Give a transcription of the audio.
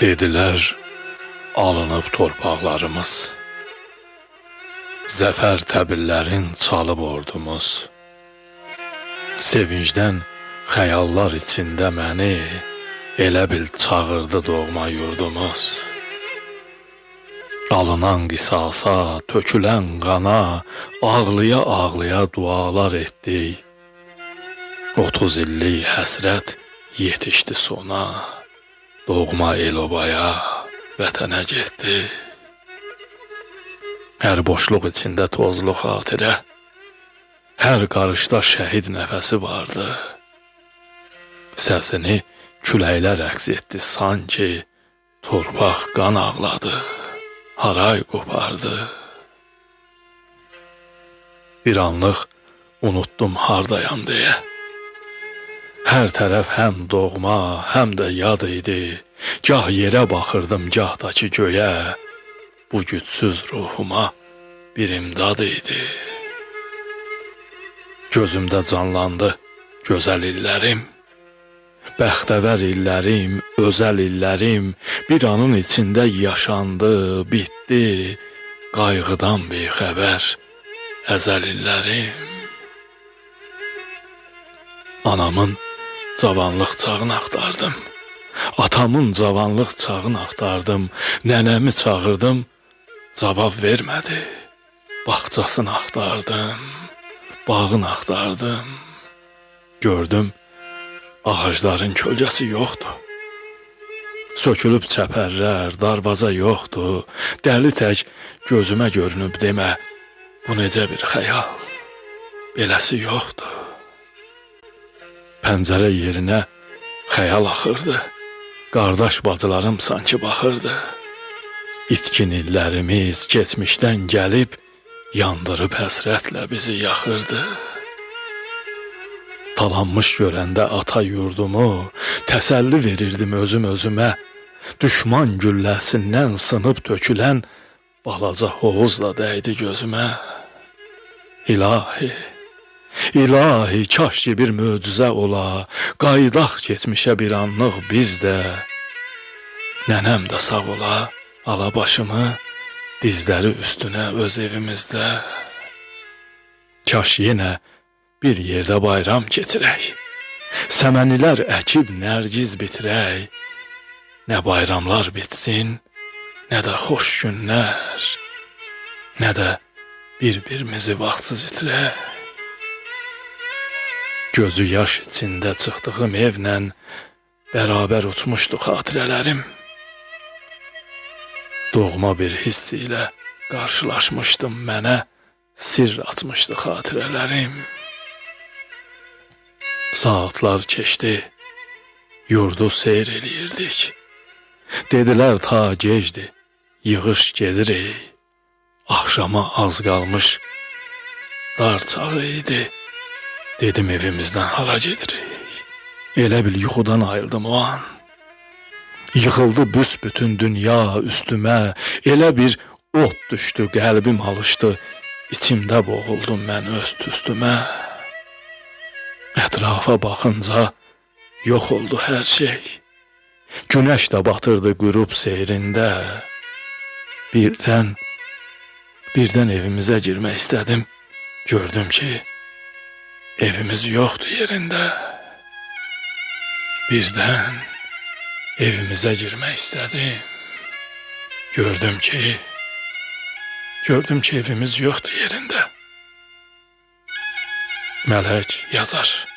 Dediler, alınıb torpaqlarımız, zəfər təbillərin çalıb ordumuz. Sevincdən xəyallar içində məni elə bil çağırdı doğma yurdumuz. Alınan qisasa, tökülən qana, ağlaya-ağlaya dualar etdik. 30 illik həsrət yetişdi sona, doğma el-obaya, vətənə getdi. Hər boşluq içində tozlu xatirə, hər qarışda şəhid nəfəsi vardı. Səsini küləklər əks etdi sanki, torpaq qan ağladı, haray qopardı. Bir anlıq unutdum hardayam deyə. Hər tərəf həm doğma, həm də yad idi. Gah yerə baxırdım, gah da ki göyə. Bu gücsüz ruhuma bir imdad idi. Gözümdə canlandı gözəl illərim, bəxtəvər illərim, özəl illərim. Bir anın içində yaşandı, bitdi, qayğıdan bixəbər əzəl illərim. Anamın cavanlıq çağını axtardım, atamın cavanlıq çağını axtardım, nənəmi çağırdım, cavab vermədi. Bağçasını axtardım, bağını axtardım. Gördüm, ağacların kölgəsi yoxdur. Sökülüb çəpərlər, darvaza yoxdur. Dəli tək gözümə görünüb demə, bu necə bir xəyal, beləsi yoxdur. Pəncərə yerinə xəyal axırdı, qardaş bacılarım sanki baxırdı. İtkin illərimiz keçmişdən gəlib, yandırıb həsrətlə bizi yaxırdı. Talanmış görəndə ata yurdumu, təsəlli verirdim özüm özümə. Düşman gülləsindən sınıb tökülən balaca hovuzla dəydi gözümə. İlahi, İlahi, kaş ki bir möcüzə ola, qaydaq keçmişə bir anlıq biz də. Nənəm də sağ ola, ala başımı dizləri üstünə öz evimizdə. Kaş yenə bir yerdə bayram keçirək, səmənilər əkib nərgiz bitirək. Nə bayramlar bitsin, nə də xoş günlər, nə də bir-birimizi vaxtsız itirək. Gözü yaş içində çıxdığım evlə bərabər uçmuşdu xatirələrim. Doğma bir hiss ilə qarşılaşmışdım, mənə sirr açmışdı xatirələrim. Saatlar keçdi, yurdu seyr eləyirdik. Dedilər ta gecdi, yığış gedirik. Axşama az qalmış, dar çağı idi. Dedim evimizdən hara gedirik. Elə bil yuxudan ayıldım o an. Yıxıldı büsbütün dünya üstümə. Elə bir od düşdü, qəlbim alışdı. İçimdə boğuldum mən öz tüstümə. Ətrafa baxınca yox oldu hər şey. Günəş də batırdı qürub seyrində. Birdən evimizə girmək istədim. Gördüm ki, evimiz yoxdur yerində. Birdən evimizə girmək istədim. Gördüm ki, evimiz yoxdur yerində. Mələk yazar.